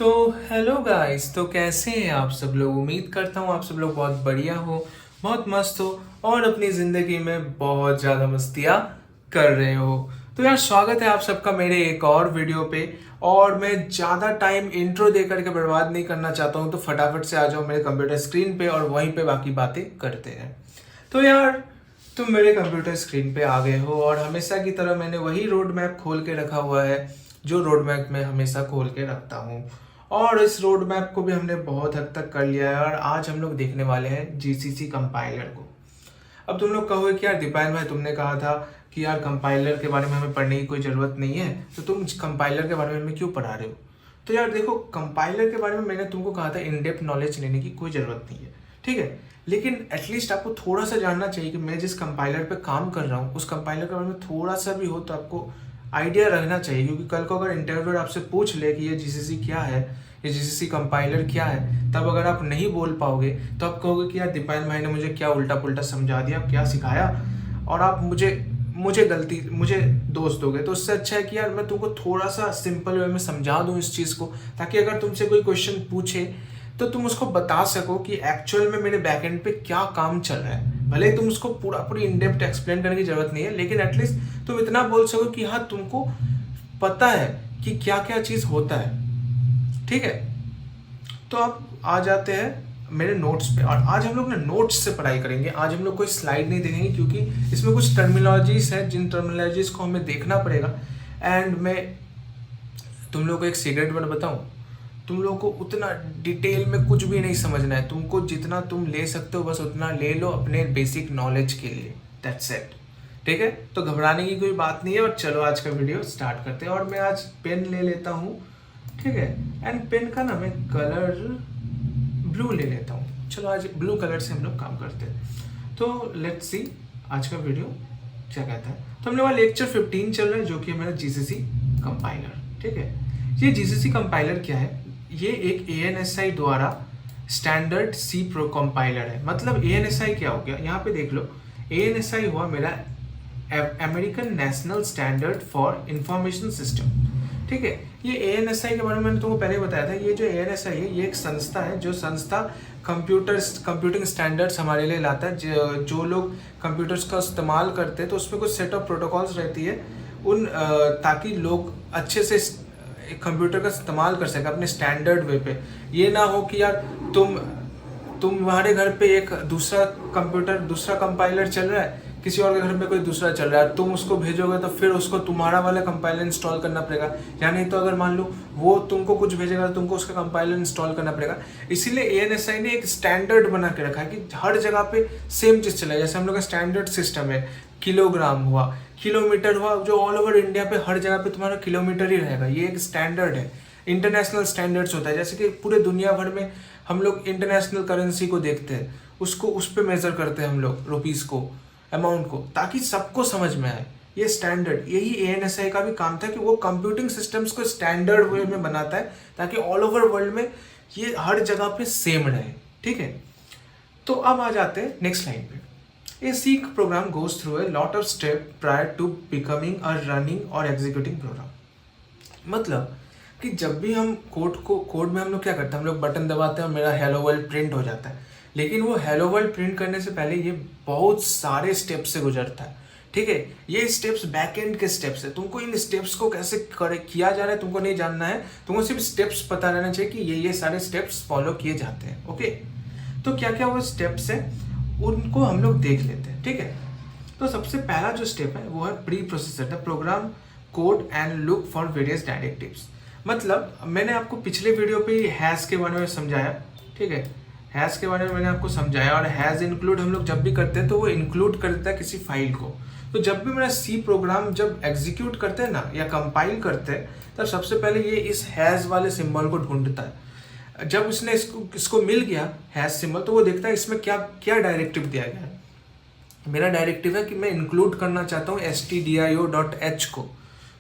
तो hello guys. तो कैसे हैं आप सब लोग। उम्मीद करता हूँ आप सब लोग बहुत बढ़िया हो, बहुत मस्त हो और अपनी ज़िंदगी में बहुत ज़्यादा मस्तियाँ कर रहे हो। तो यार स्वागत है आप सबका मेरे एक और वीडियो पे। और मैं ज़्यादा टाइम इंट्रो दे करके बर्बाद नहीं करना चाहता हूँ, तो फटाफट से आ जाओ मेरे कंप्यूटर स्क्रीन पे और वहीं पे बाकी बातें करते हैं। तो यार तुम मेरे कंप्यूटर स्क्रीन पे आ गए हो और हमेशा की तरह मैंने वही रोड मैप खोल के रखा हुआ है जो रोड मैप मैं हमेशा खोल के रखता हूँ। और इस रोड मैप को भी हमने बहुत हद तक कर लिया है और आज हम लोग देखने वाले हैं जीसीसी कंपाइलर को। अब तुम लोग कहोगे कि यार दीपायन भाई तुमने कहा था कि यार कंपाइलर के बारे में हमें पढ़ने की कोई ज़रूरत नहीं है, तो तुम कंपाइलर के बारे में हमें क्यों पढ़ा रहे हो। तो यार देखो, कंपाइलर के बारे में मैंने तुमको कहा था इन डेप्थ नॉलेज लेने की कोई ज़रूरत नहीं है, ठीक है। लेकिन एटलीस्ट आपको थोड़ा सा जानना चाहिए कि मैं जिस कंपाइलर पे काम कर रहा हूँ उस कंपाइलर के बारे में थोड़ा सा भी हो तो आपको आइडिया रहना चाहिए। क्योंकि कल को अगर इंटरव्यूअर आपसे पूछ ले कि ये जीसीसी क्या है, ये जीसीसी कंपाइलर क्या है, तब अगर आप नहीं बोल पाओगे तो आप कहोगे कि यार दीपायन भाई ने मुझे क्या उल्टा पुल्टा समझा दिया, क्या सिखाया, और आप मुझे दोष दोगे। तो उससे अच्छा है कि यार मैं तुमको थोड़ा सा सिंपल वे में समझा दूं इस चीज़ को, ताकि अगर तुमसे कोई क्वेश्चन पूछे तो तुम उसको बता सको कि एक्चुअल में मेरे बैकएंड पे क्या काम चल रहा है। भले ही तुम उसको पूरी इन डेप्थ एक्सप्लेन करने की जरूरत नहीं है, लेकिन एटलीस्ट तुम इतना बोल सको कि हाँ तुमको पता है कि क्या क्या चीज़ होता है, ठीक है। तो अब आ जाते हैं मेरे नोट्स पे, और आज हम लोग ना नोट्स से पढ़ाई करेंगे। आज हम लोग कोई स्लाइड नहीं देखेंगे क्योंकि इसमें कुछ टर्मिनोलॉजीज हैं जिन टर्मिनोलॉजीज को हमें देखना पड़ेगा। एंड मैं तुम लोग को एक सीक्रेट वर्ड बताऊं, तुम लोग को उतना डिटेल में कुछ भी नहीं समझना है। तुमको जितना तुम ले सकते हो बस उतना ले लो अपने बेसिक नॉलेज के लिए, दैट्स इट, ठीक है। तो घबराने की कोई बात नहीं है और चलो आज का वीडियो स्टार्ट करते हैं। और मैं आज पेन ले लेता हूँ, ठीक है। एंड पेन का ना मैं कलर ब्लू ले लेता हूँ। चलो आज ब्लू कलर से हम लोग काम करते हैं। तो लेट्स सी आज का वीडियो क्या कहता है। तो हमने वहाँ लेक्चर 15 चल रहा है जो कि हमारा जीसीसी कंपाइलर, ठीक है। ये जीसीसी कंपाइलर क्या है, ये एक एएनएसआई द्वारा स्टैंडर्ड सी प्रो कंपाइलर है। मतलब एएनएसआई क्या हो गया, यहाँ पे देख लो, एएनएसआई हुआ मेरा American national standard for information system, ठीक है। ये एएनएसआई के बारे में मैंने तुमको पहले बताया था। ये जो एएनएसआई है ये एक संस्था है, जो संस्था कंप्यूटिंग स्टैंडर्ड्स हमारे लिए लाता है। जो लोग कंप्यूटर्स का इस्तेमाल करते हैं तो उसमें कुछ सेट ऑफ प्रोटोकॉल्स रहती है उन ताकि लोग अच्छे से कंप्यूटर का इस्तेमाल कर सके अपने स्टैंडर्ड वे पे। ये ना हो कि यार तुम तुम्हारे घर पे एक दूसरा कंपाइलर चल रहा है, किसी और के घर में कोई दूसरा चल रहा है, तुम उसको भेजोगे तो फिर उसको तुम्हारा वाला कंपाइलर इंस्टॉल करना पड़ेगा। या नहीं तो अगर मान लो वो तुमको कुछ भेजेगा तो तुमको उसका कंपाइलर इंस्टॉल करना पड़ेगा। इसीलिए एएनएसआई ने एक स्टैंडर्ड बना के रखा है कि हर जगह पे सेम चीज़ चले। जैसे हम लोग का स्टैंडर्ड सिस्टम है, किलोग्राम हुआ, किलोमीटर हुआ, जो ऑल ओवर इंडिया पे हर जगह पे तुम्हारा किलोमीटर ही रहेगा। ये एक स्टैंडर्ड है। इंटरनेशनल स्टैंडर्ड्स होता है, जैसे कि पूरे दुनिया भर में हम लोग इंटरनेशनल करेंसी को देखते हैं, उसको उस पर मेजर करते हैं हम लोग, रुपीज़ को, अमाउंट को, ताकि सबको समझ में आए। ये स्टैंडर्ड, यही एएनएसआई का भी काम था कि वो कंप्यूटिंग सिस्टम्स को स्टैंडर्ड वे में बनाता है ताकि ऑल ओवर वर्ल्ड में ये हर जगह पे सेम रहे, ठीक है। तो अब आ जाते हैं नेक्स्ट लाइन पे। A Seek program goes through a lot of steps prior to becoming a running or executing program। मतलब कि जब भी हम कोड में हम लोग क्या करते हैं, हम लोग बटन दबाते हैं और मेरा हेलो वर्ल्ड प्रिंट हो जाता है। लेकिन वो हेलो वर्ल्ड प्रिंट करने से पहले ये बहुत सारे स्टेप्स से गुजरता है, ठीक है। ये स्टेप्स बैकएंड के स्टेप्स है। तुमको इन स्टेप्स को कैसे किया जा रहा है तुमको नहीं जानना है, तुमको सिर्फ स्टेप्स पता रहना चाहिए कि ये सारे स्टेप्स फॉलो किए जाते हैं, ओके। तो क्या क्या वो स्टेप्स है उनको हम लोग देख लेते हैं, ठीक है। तो सबसे पहला जो स्टेप है वो है preprocessor the program code and look for various directives. मतलब मैंने आपको पिछले वीडियो पे हैश के बारे में समझाया, ठीक है। हैश के बारे में मैंने आपको समझाया, और हैश इंक्लूड हम लोग जब भी करते हैं तो वो इंक्लूड कर देता है किसी फाइल को। तो जब भी मेरा सी प्रोग्राम जब एग्जीक्यूट करते हैं ना या कंपाइल करते हैं, तब सबसे पहले ये इस हैश वाले सिंबल को ढूंढता है। जब उसने इसको मिल गया हैश सिंबल, तो वो देखता है इसमें क्या क्या डायरेक्टिव दिया गया है। मेरा डायरेक्टिव है कि मैं इंक्लूड करना चाहता हूँ stdio.h को।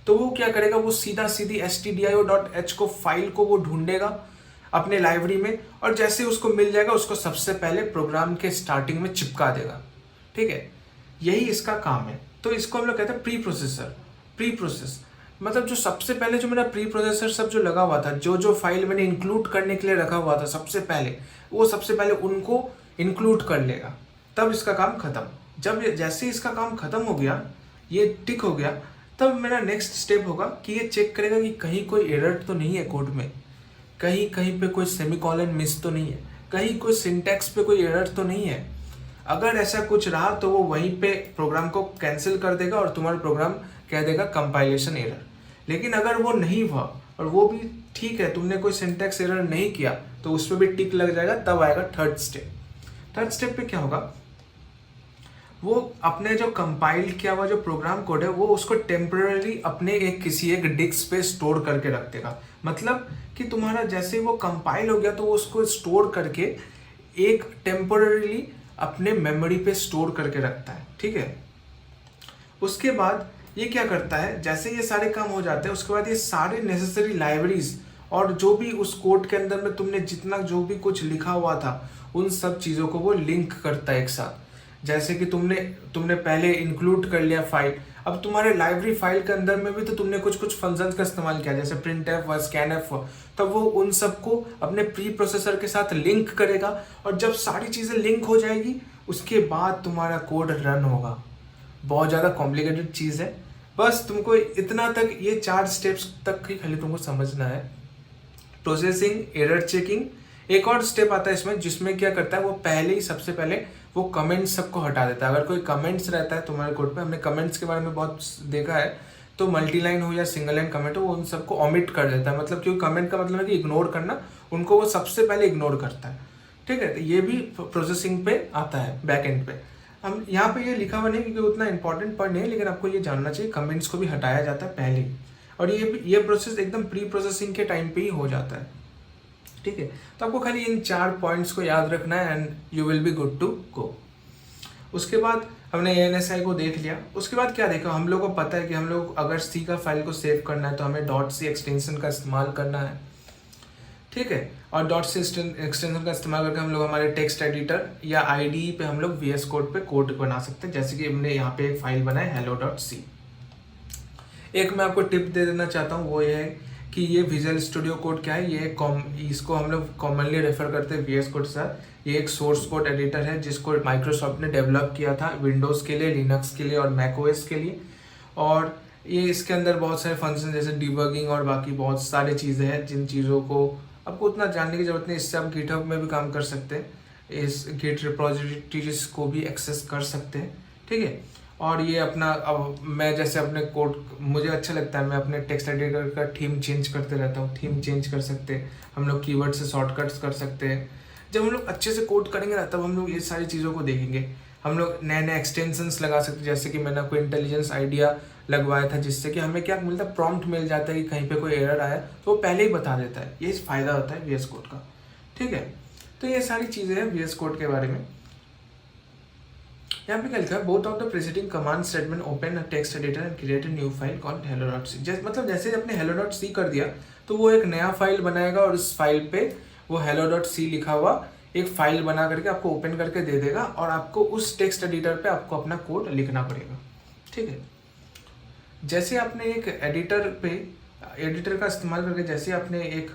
तो वो क्या करेगा, वो सीधा सीधी stdio.h को फाइल को वो ढूंढेगा अपने लाइब्रेरी में, और जैसे उसको मिल जाएगा उसको सबसे पहले प्रोग्राम के स्टार्टिंग में चिपका देगा, ठीक है। यही इसका काम है। तो इसको हम लोग कहते हैं प्री प्रोसेस। मतलब जो सबसे पहले जो मेरा प्री प्रोसेसर सब जो लगा हुआ था, जो जो फाइल मैंने इंक्लूड करने के लिए रखा हुआ था सबसे पहले, वो सबसे पहले उनको इंक्लूड कर लेगा, तब इसका काम खत्म। जब जैसे इसका काम खत्म हो गया, ये टिक हो गया, तब मेरा नेक्स्ट स्टेप होगा कि ये चेक करेगा कि कहीं कोई एरर तो नहीं है कोड में, कहीं कहीं पे कोई सेमीकोलन मिस तो नहीं है, कहीं कोई सिंटैक्स पे कोई एरर तो नहीं है। अगर ऐसा कुछ रहा तो वो वहीं पे प्रोग्राम को कैंसिल कर देगा और तुम्हारा प्रोग्राम कह देगा कंपाइलेशन एरर। लेकिन अगर वो नहीं हुआ और वो भी ठीक है, तुमने कोई सिंटैक्स एरर नहीं किया, तो उस पर भी टिक लग जाएगा। तब आएगा थर्ड स्टेप। थर्ड स्टेप पे क्या होगा, वो अपने जो कंपाइल किया हुआ जो प्रोग्राम कोड है वो उसको टेम्पररी अपने किसी एक डिस्क पे स्टोर करके रख देगा। मतलब कि तुम्हारा जैसे वो कंपाइल हो गया तो वो उसको स्टोर करके एक टेम्पररीली अपने मेमोरी पे स्टोर करके रखता है, ठीक है। उसके बाद ये क्या करता है, जैसे ये सारे काम हो जाते हैं उसके बाद ये सारे नेसेसरी लाइब्रेरीज और जो भी उस कोड के अंदर में तुमने जितना जो भी कुछ लिखा हुआ था उन सब चीज़ों को वो लिंक करता है एक साथ। जैसे कि तुमने पहले इंक्लूड कर लिया फाइल, अब तुम्हारे लाइब्रेरी फाइल के अंदर में भी तो तुमने कुछ कुछ फंक्शंस का इस्तेमाल किया, जैसे प्रिंट एफ व स्कैन एफ, तब वो उन सबको अपने प्री प्रोसेसर के साथ लिंक करेगा। और जब सारी चीज़ें लिंक हो जाएगी उसके बाद तुम्हारा कोड रन होगा। बहुत ज़्यादा कॉम्प्लिकेटेड चीज़ है, बस तुमको इतना तक, ये 4 स्टेप्स तक ही खाली तुमको समझना है। प्रोसेसिंग, एरर चेकिंग, एक और स्टेप आता है इसमें जिसमें क्या करता है वो पहले ही सबसे पहले वो कमेंट्स सबको हटा देता है। अगर कोई कमेंट्स रहता है तुम्हारे कोड पे, हमने कमेंट्स के बारे में बहुत देखा है, तो मल्टी लाइन हो या सिंगल लाइन कमेंट हो वो उन सबको ऑमिट कर देता है। मतलब क्योंकि कमेंट का मतलब है कि इग्नोर करना, उनको वो सबसे पहले इग्नोर करता है, ठीक है। तो ये भी प्रोसेसिंग पे आता है, बैक एंड पे। हम यहाँ पे ये लिखा हुआ नहीं क्योंकि उतना इंपॉर्टेंट पॉइंट नहीं है, लेकिन आपको ये जानना चाहिए कमेंट्स को भी हटाया जाता है पहले ही। और ये प्रोसेस एकदम प्री प्रोसेसिंग के टाइम पे ही हो जाता है, ठीक है। तो आपको खाली इन 4 पॉइंट्स को याद रखना है and you will be good to go. उसके बाद हमने ANSI को देख लिया। उसके बाद क्या देखा, हम लोग को पता है कि हम लोग अगर C का फाइल को सेव करना है तो हमें .c एक्सटेंशन का इस्तेमाल करना है, ठीक है। और .c एक्सटेंशन का इस्तेमाल करके हम लोग हमारे टेक्स्ट एडिटर या IDE पे हम लोग VS कोड पे कोड बना सकते हैं। जैसे कि हमने यहाँ पे एक फाइल बनाया hello.c। एक मैं आपको टिप दे देना चाहता हूँ, वो ये है कि ये विजुअल स्टूडियो कोड क्या है, इसको हम लोग कॉमनली रेफर करते हैं VS कोड के साथ। ये एक सोर्स कोड एडिटर है जिसको माइक्रोसॉफ्ट ने डेवलप किया था विंडोज़ के लिए, लिनक्स के लिए और मैकओएस के लिए। और ये इसके अंदर बहुत सारे फंक्शन जैसे डिबगिंग और बाकी बहुत सारी चीज़ें हैं जिन चीज़ों को आपको उतना जानने की ज़रूरत नहीं। इससे आप गिटहब में भी काम कर सकते हैं, इस गिट रिपोजिटरीज को भी एक्सेस कर सकते हैं, ठीक है। और ये अपना, अब मैं जैसे अपने कोड, मुझे अच्छा लगता है मैं अपने टेक्स्ट एडिटर का थीम चेंज करते रहता हूँ। थीम चेंज कर सकते हैं हम लोग, कीवर्ड से शॉर्टकट्स कर सकते हैं। जब हम लोग अच्छे से कोड करेंगे ना तब हम लोग ये सारी चीज़ों को देखेंगे। हम लोग नए नए एक्सटेंशंस लगा सकते हैं, जैसे कि मैंने कोई इंटेलिजेंस आइडिया लगवाया था जिससे कि हमें क्या मिलता है, प्रॉम्प्ट मिल जाता है कि कहीं पे कोई एरर आया तो वो पहले ही बता देता है। ये फ़ायदा होता है VS कोड का, ठीक है। तो ये सारी चीज़ें हैं VS कोड के बारे में। यहाँ पे क्या लिखा है, both of the preceding command statement open a text editor and create a new file called hello.c। मतलब जैसे अपने hello.c कर दिया तो वो एक नया फाइल बनाएगा और उस फाइल पे वो hello.c लिखा हुआ एक फाइल बना करके आपको ओपन करके दे देगा और आपको उस टेक्स्ट एडिटर पे आपको अपना कोड लिखना पड़ेगा, ठीक है। जैसे आपने एक एडिटर का इस्तेमाल करके जैसे आपने एक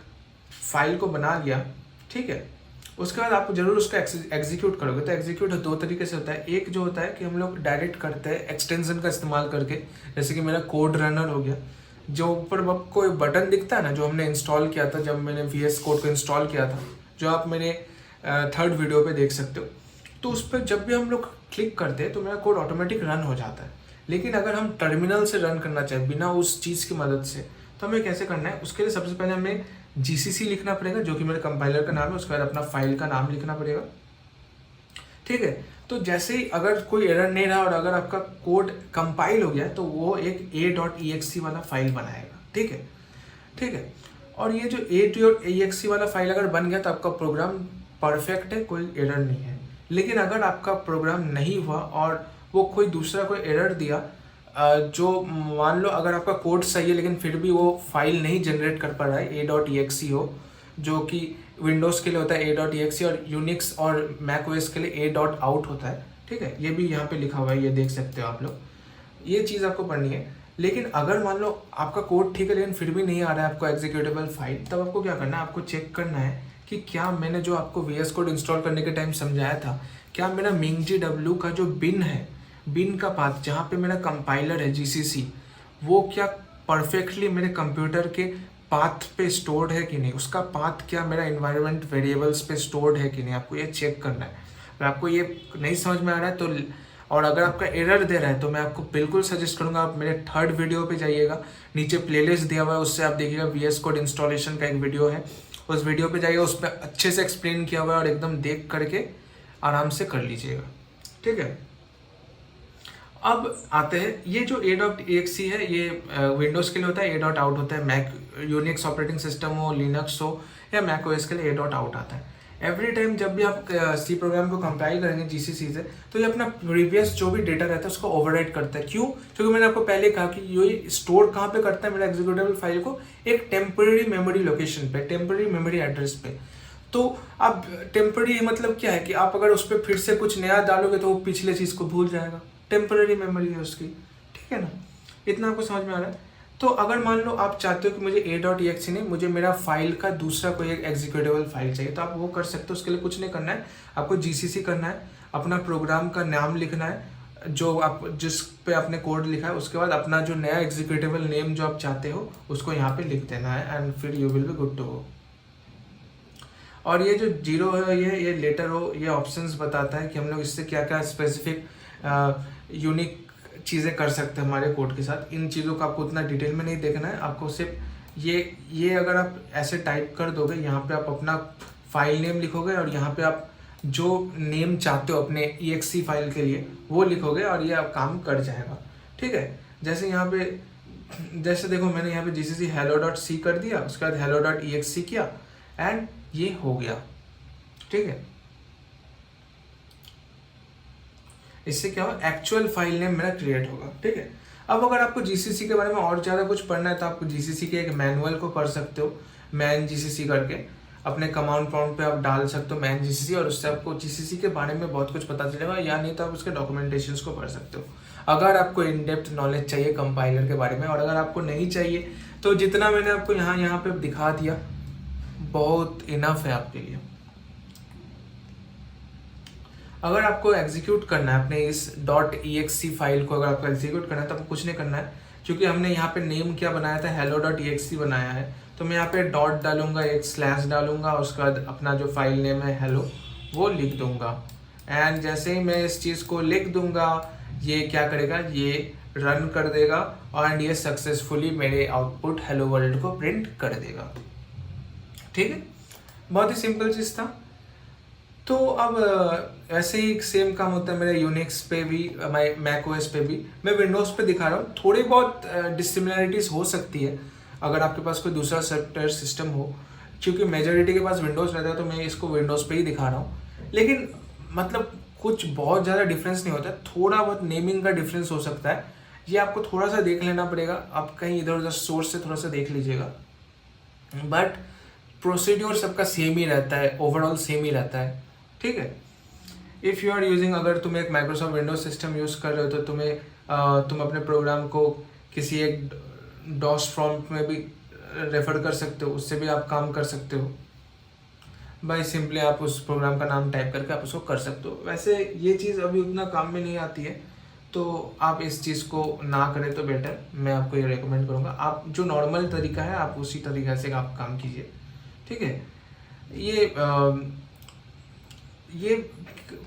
फाइल को बना लिया, ठीक है, उसके बाद आप जरूर उसका एग्जीक्यूट करोगे। तो एग्जीक्यूट 2 तरीके से होता है। एक जो होता है कि हम लोग डायरेक्ट करते हैं एक्सटेंशन का इस्तेमाल करके, जैसे कि मेरा कोड रनर हो गया, जो ऊपर कोई बटन दिखता है ना जो हमने इंस्टॉल किया था जब मैंने VS कोड को इंस्टॉल किया था, जो आप मेरे 3rd वीडियो पे देख सकते हो। तो उस पर जब भी हम लोग क्लिक करते हैं तो मेरा कोड ऑटोमेटिक रन हो जाता है। लेकिन अगर हम टर्मिनल से रन करना चाहें बिना उस चीज़ की मदद से, तो हमें कैसे करना है, उसके लिए सबसे पहले हमें GCC लिखना पड़ेगा जो कि मेरे कंपाइलर का नाम है। उसके बाद अपना फाइल का नाम लिखना पड़ेगा, ठीक है। तो जैसे ही अगर कोई एरर नहीं रहा और अगर आपका कोड कंपाइल हो गया तो वो एक a.exe वाला फाइल बनाएगा, ठीक है, ठीक है। और ये जो a.exe वाला फाइल अगर बन गया तो आपका प्रोग्राम परफेक्ट है, कोई एरर नहीं है। लेकिन अगर आपका प्रोग्राम नहीं हुआ और वो कोई दूसरा कोई एरर दिया, जो मान लो अगर आपका कोड सही है लेकिन फिर भी वो फाइल नहीं जनरेट कर पा रहा है, a.exe हो, जो कि विंडोज़ के लिए होता है a.exe और यूनिक्स और मैकओएस के लिए a.out होता है, ठीक है। ये भी यहाँ पे लिखा हुआ है, ये देख सकते हो आप लोग। ये चीज़ आपको पढ़नी है। लेकिन अगर मान लो आपका कोड ठीक है लेकिन फिर भी नहीं आ रहा है आपको एग्जीक्यूटेबल फाइल, तब आपको क्या करना है, आपको चेक करना है कि क्या मैंने जो आपको VS कोड इंस्टॉल करने के टाइम समझाया था, क्या मेरा MinGW का जो बिन है, बिन का पाथ जहाँ पे मेरा कंपाइलर है GCC, वो क्या परफेक्टली मेरे कंप्यूटर के पाथ पे स्टोर्ड है कि नहीं, उसका पाथ क्या मेरा इन्वायरमेंट वेरिएबल्स पे स्टोर्ड है कि नहीं, आपको ये चेक करना है। अगर आपको ये नहीं समझ में आ रहा है तो, और अगर आपका एरर दे रहा है, तो मैं आपको बिल्कुल सजेस्ट करूंगा आप मेरे 3rd वीडियो पे जाइएगा, नीचे प्लेलिस्ट दिया हुआ है, उससे आप देखिएगा VS कोड इंस्टॉलेशन का एक वीडियो है, उस वीडियो पे जाइएगा, उसमें अच्छे से एक्सप्लेन किया हुआ है और एकदम देख करके आराम से कर लीजिएगा, ठीक है। अब आते हैं, ये जो a.exe है ये विंडोज़ के लिए होता है, a.out होता है, मैक यूनिक्स ऑपरेटिंग सिस्टम हो, लिनक्स हो या मैक ओएस के लिए a.out आता है। एवरी टाइम जब भी आप सी प्रोग्राम को कंपाइल करेंगे GCC से, तो ये अपना प्रीवियस जो भी डेटा रहता है उसको ओवरराइट करता है। क्यों? क्योंकि मैंने आपको पहले कहा कि ये स्टोर कहाँ पे करता है मेरा एग्जीक्यूटेबल फाइल को, एक टेम्पररी मेमोरी लोकेशन पे, टेम्पररी मेमोरी एड्रेस पे। तो अब टेम्पररी मतलब क्या है कि आप अगर उस पर फिर से कुछ नया डालोगे तो वो पिछले चीज़ को भूल जाएगा, टेम्पररी मेमोरी है उसकी, ठीक है ना। इतना आपको समझ में आ रहा है। तो अगर मान लो आप चाहते हो कि मुझे a.exe नहीं, मुझे मेरा फाइल का दूसरा कोई एक एग्जीक्यूटेबल फाइल चाहिए, तो आप वो कर सकते हो। उसके लिए कुछ नहीं करना है, आपको GCC करना है, अपना प्रोग्राम का नाम लिखना है जो आप जिस पे आपने कोड लिखा है, उसके बाद अपना जो नया एग्जीक्यूटेबल नेम जो आप चाहते हो उसको यहाँ पे लिख देना है, एंड फिर you will be good to go. और ये जो 0 है, ये लेटर हो, ये ऑप्शंस बताता है कि हम लोग इससे क्या क्या स्पेसिफिक यूनिक चीज़ें कर सकते हैं हमारे कोड के साथ। इन चीज़ों का आपको उतना डिटेल में नहीं देखना है, आपको सिर्फ ये अगर आप ऐसे टाइप कर दोगे, यहाँ पे आप अपना फाइल नेम लिखोगे और यहाँ पे आप जो नेम चाहते हो अपने exe फाइल के लिए वो लिखोगे और ये आप काम कर जाएगा, ठीक है। जैसे यहाँ पे, जैसे देखो मैंने यहाँ पे GCC hello.c कर दिया, उसके बाद hello.exe किया एंड ये हो गया, ठीक है। इससे क्या होगा, एक्चुअल फाइल नेम मेरा क्रिएट होगा, ठीक है। अब अगर आपको GCC के बारे में और ज़्यादा कुछ पढ़ना है तो आपको GCC के एक मैनुअल को पढ़ सकते हो, मैन GCC करके, अपने कमांड प्रॉम्प्ट पे आप डाल सकते हो मैन GCC, और उससे आपको GCC के बारे में बहुत कुछ पता चलेगा, या नहीं तो आप उसके डॉक्यूमेंटेशंस को पढ़ सकते हो अगर आपको इन डेप्थ नॉलेज चाहिए कंपाइलर के बारे में। और अगर आपको नहीं चाहिए तो जितना मैंने आपको यहाँ पे दिखा दिया बहुत इनफ है आपके लिए। अगर आपको एग्जीक्यूट करना है अपने इस .exe फाइल को, अगर आपको एग्जीक्यूट करना है तो आपको कुछ नहीं करना है, क्योंकि हमने यहाँ पे नेम क्या बनाया था, hello.exe बनाया है, तो मैं यहाँ पे डॉट डालूंगा, एक स्लैश डालूंगा, उसके बाद अपना जो फाइल नेम है hello वो लिख दूंगा। एंड जैसे ही मैं इस चीज़ को लिख दूंगा, ये क्या करेगा, ये रन कर देगा और ये सक्सेसफुली मेरे आउटपुट हेलो वर्ल्ड को प्रिंट कर देगा, ठीक है। बहुत ही सिंपल चीज़ था। तो अब ऐसे ही सेम काम होता है मेरा यूनिक्स पे भी, मैक ओएस पे भी। मैं विंडोज़ पे दिखा रहा हूँ, थोड़ी बहुत डिसिमिलरिटीज़ हो सकती है अगर आपके पास कोई दूसरा सॉफ्टवेयर सिस्टम हो, क्योंकि मेजॉरिटी के पास विंडोज़ रहता है तो मैं इसको विंडोज़ पे ही दिखा रहा हूँ। लेकिन मतलब कुछ बहुत ज़्यादा डिफरेंस नहीं होता है, थोड़ा बहुत नेमिंग का डिफरेंस हो सकता है, ये आपको थोड़ा सा देख लेना पड़ेगा, आप कहीं इधर उधर सोर्स से थोड़ा सा देख लीजिएगा, बट प्रोसीड्योर सबका सेम ही रहता है, ओवरऑल सेम ही रहता है, ठीक है। इफ़ यू आर यूजिंग, अगर तुम एक माइक्रोसॉफ्ट विंडोज सिस्टम यूज़ कर रहे हो तो तुम अपने प्रोग्राम को किसी एक डॉस प्रॉम्प्ट में भी रेफर कर सकते हो, उससे भी आप काम कर सकते हो भाई, सिंपली आप उस प्रोग्राम का नाम टाइप करके आप उसको कर सकते हो। वैसे ये चीज़ अभी उतना काम में नहीं आती है, तो आप इस चीज़ को ना करें तो बेटर, मैं आपको ये रेकमेंड करूँगा। आप जो नॉर्मल तरीका है आप उसी तरीके से आप काम कीजिए, ठीक है। ये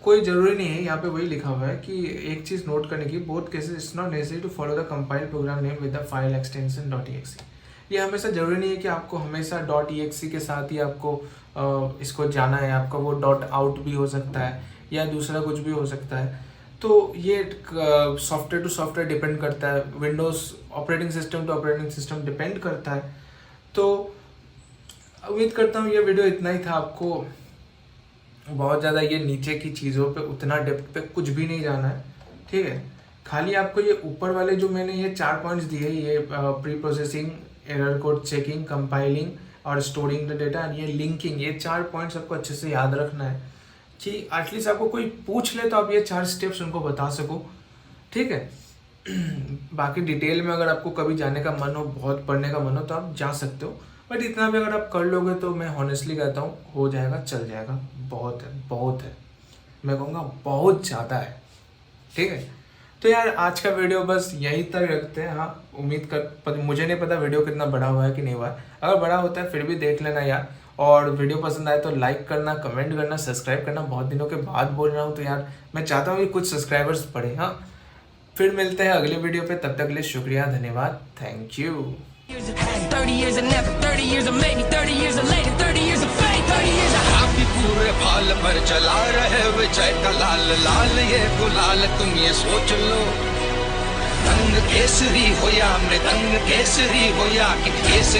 कोई ज़रूरी नहीं है, यहाँ पे वही लिखा हुआ है कि एक चीज़ नोट करने की, both cases it's not necessary to follow the compile program name with the file extension .exe। ये हमेशा ज़रूरी नहीं है कि आपको हमेशा .exe के साथ ही आपको इसको जाना है, आपका वो .out भी हो सकता है या दूसरा कुछ भी हो सकता है। तो ये सॉफ्टवेयर टू सॉफ्टवेयर डिपेंड करता है, Windows operating system to operating system depend करता है। तो उम्मीद करता हूँ ये वीडियो इतना ही था, आपको बहुत ज़्यादा ये नीचे की चीज़ों पे उतना डेप्थ पे कुछ भी नहीं जाना है, ठीक है। खाली आपको ये ऊपर वाले जो मैंने ये 4 पॉइंट्स दिए, ये pre processing, error code checking, compiling और स्टोरिंग द डेटा, ये लिंकिंग, ये 4 पॉइंट्स आपको अच्छे से याद रखना है कि एटलीस्ट आपको कोई पूछ ले तो आप ये 4 स्टेप्स उनको बता सको, ठीक है। बाकी डिटेल में अगर आपको कभी जाने का मन हो, बहुत पढ़ने का मन हो, तो आप जा सकते हो। बट इतना भी अगर आप कर लोगे तो मैं हॉनेस्टली कहता हूँ हो जाएगा, चल जाएगा। बहुत है, बहुत है, मैं कहूँगा बहुत ज़्यादा है। ठीक है, तो यार आज का वीडियो बस यहीं तक रखते हैं। हाँ, उम्मीद कर मुझे नहीं पता वीडियो कितना बड़ा हुआ है कि नहीं हुआ है। अगर बड़ा होता है फिर भी देख लेना यार। और वीडियो पसंद आए तो लाइक करना, कमेंट करना, सब्सक्राइब करना। बहुत दिनों के बाद बोल रहा हूँ तो यार मैं चाहता हूँ कि कुछ सब्सक्राइबर्स बढ़े। हाँ, फिर मिलते हैं अगले वीडियो पे, तब तक के लिए शुक्रिया, धन्यवाद, thank you. 30 years of never, 30 years of maybe, 30 years of later, 30 years of fate, 30 years of काफी पूरे फाल पर चला रहे विजय का लाल लाल ये गुलाल, तुम ये सोच लो। रंग केसरी हो या मृदंग केसरी हो या कि केसरी